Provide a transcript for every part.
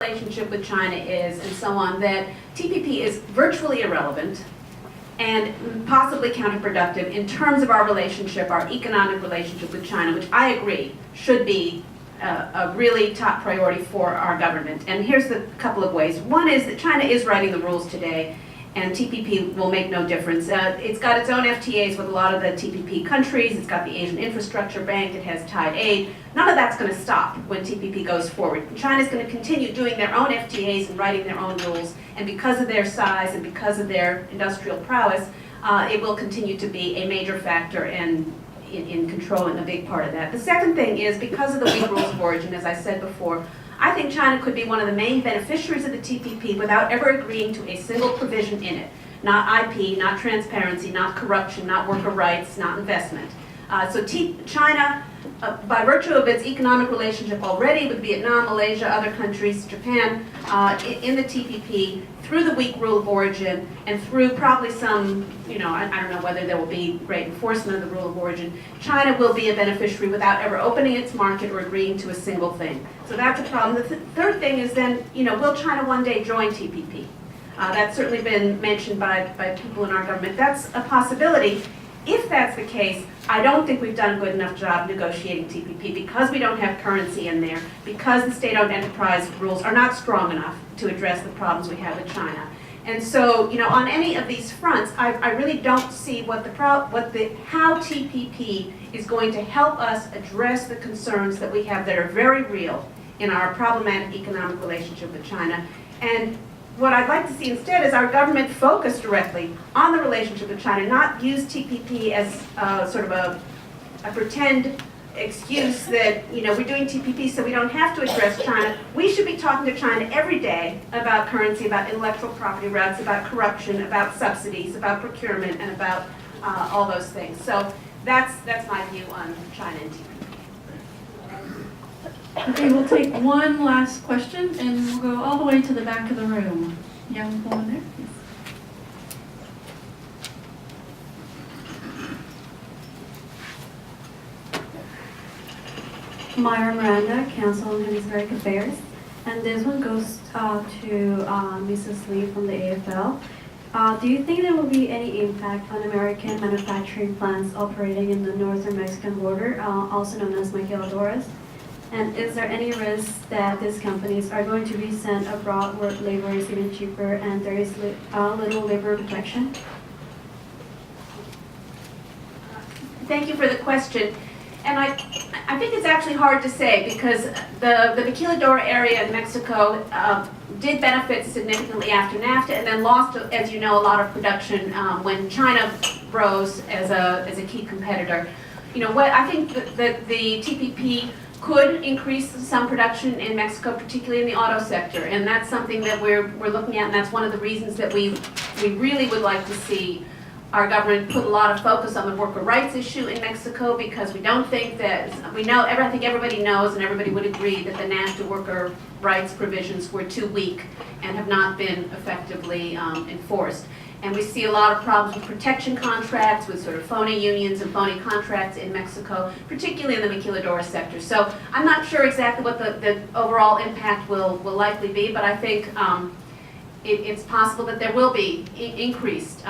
relationship with China is, and so on, that TPP is virtually irrelevant and possibly counterproductive in terms of our relationship, our economic relationship with China, which I agree should be a really top priority for our government. And here's a couple of ways. One is that China is writing the rules today, and TPP will make no difference. It's got its own FTAs with a lot of the TPP countries. It's got the Asian Infrastructure Bank. It has tied aid. None of that's going to stop when TPP goes forward. China's going to continue doing their own FTAs and writing their own rules. And because of their size and because of their industrial prowess, it will continue to be a major factor in controlling a big part of that. The second thing is, because of the weak rules of origin, as I said before, I think China could be one of the main beneficiaries of the TPP without ever agreeing to a single provision in it. Not IP, not transparency, not corruption, not worker rights, not investment. China, by virtue of its economic relationship already with Vietnam, Malaysia, other countries, Japan, in the TPP, through the weak rule of origin, and through probably some, I don't know whether there will be great enforcement of the rule of origin, China will be a beneficiary without ever opening its market or agreeing to a single thing. So that's a problem. The third thing is then, will China one day join TPP? That's certainly been mentioned by people in our government. That's a possibility. If that's the case, I don't think we've done a good enough job negotiating TPP because we don't have currency in there, because the state-owned enterprise rules are not strong enough to address the problems we have with China. And so, on any of these fronts, I really don't see how TPP is going to help us address the concerns that we have that are very real in our problematic economic relationship with China. And what I'd like to see instead is our government focus directly on the relationship with China, not use TPP as sort of a pretend excuse that, we're doing TPP so we don't have to address China. We should be talking to China every day about currency, about intellectual property rights, about corruption, about subsidies, about procurement, and about all those things. So that's my view on China and TPP. Okay, we'll take one last question, and we'll go all the way to the back of the room. Young woman there, please. Myra Miranda, Council on Hemispheric Affairs. And this one goes to Mrs. Lee from the AFL. Do you think there will be any impact on American manufacturing plants operating in the northern Mexican border, also known as maquiladoras? And is there any risk that these companies are going to be sent abroad where labor is even cheaper and there is little labor protection? Thank you for the question. And I think it's actually hard to say because the maquiladora area in Mexico did benefit significantly after NAFTA and then lost, as you know, a lot of production when China rose as a key competitor. I think that the TPP could increase some production in Mexico, particularly in the auto sector, and that's something that we're looking at, and that's one of the reasons that we really would like to see our government put a lot of focus on the worker rights issue in Mexico, because we don't think that, I think everybody knows and everybody would agree that the NAFTA worker rights provisions were too weak and have not been effectively enforced. And we see a lot of problems with protection contracts, with sort of phony unions and phony contracts in Mexico, particularly in the maquiladora sector. So I'm not sure exactly what the overall impact will likely be, but I think it's possible that there will be increased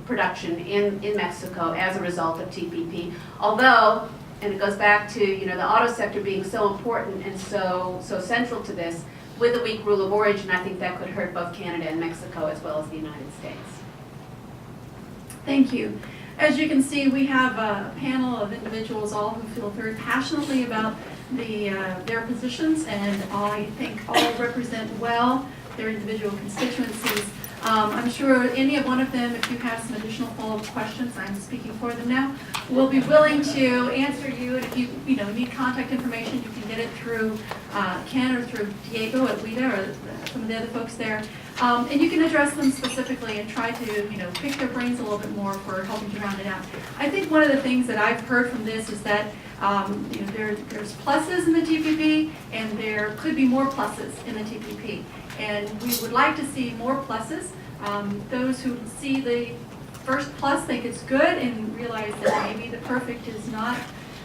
production in Mexico as a result of TPP. Although, and it goes back to the auto sector being so important and so central to this, with the weak rule of origin, I think that could hurt both Canada and Mexico as well as the United States. Thank you. As you can see, we have a panel of individuals all who feel very passionately about their positions, and I think all represent well their individual constituencies. I'm sure any of one of them, if you have some additional follow-up questions, I'm speaking for them now, will be willing to answer you. And if you need contact information, you can get it through Ken or through Diego at WITA or some of the other folks there. And you can address them specifically and try to pick their brains a little bit more for helping to round it out. I think one of the things that I've heard from this is that there's pluses in the TPP, and there could be more pluses in the TPP. And we would like to see more pluses. Those who see the first plus think it's good and realize that maybe the perfect is not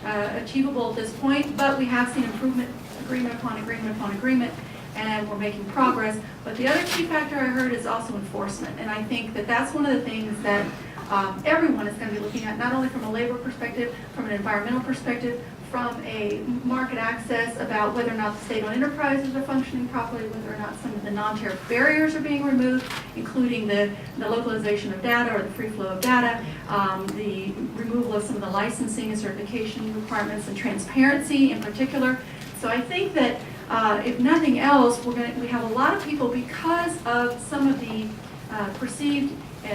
achievable at this point, but we have seen improvement, agreement upon agreement upon agreement. and we're making progress. But the other key factor I heard is also enforcement, and I think that that's one of the things that everyone is going to be looking at, not only from a labor perspective, from an environmental perspective, from a market access about whether or not the state-owned enterprises are functioning properly, whether or not some of the non-tariff barriers are being removed, including the localization of data or the free flow of data, the removal of some of the licensing and certification requirements and transparency in particular. So I think that if nothing else, we have a lot of people, because of some of the perceived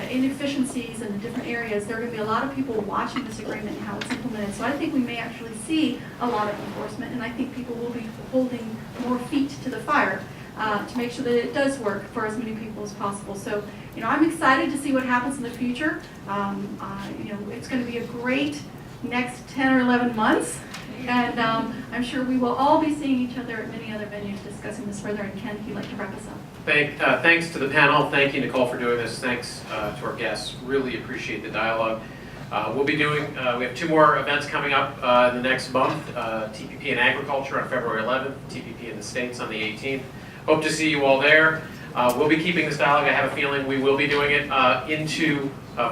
inefficiencies in the different areas, there are going to be a lot of people watching this agreement and how it's implemented. So I think we may actually see a lot of enforcement, and I think people will be holding more feet to the fire to make sure that it does work for as many people as possible. So, I'm excited to see what happens in the future. It's going to be a great next 10 or 11 months. And I'm sure we will all be seeing each other at many other venues discussing this further. And Ken, if you'd like to wrap us up. Thanks to the panel. Thank you, Nicole, for doing this. Thanks to our guests. Really appreciate the dialogue. We have 2 more events coming up in the next month. TPP in Agriculture on February 11th, TPP in the States on the 18th. Hope to see you all there. We'll be keeping this dialogue. I have a feeling we will be doing it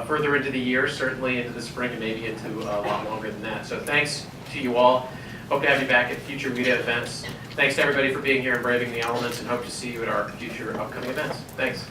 further into the year, certainly into the spring, and maybe into a lot longer than that. So thanks to you all. Hope to have you back at future WITA events. Thanks to everybody for being here and braving the elements, and hope to see you at our future upcoming events. Thanks.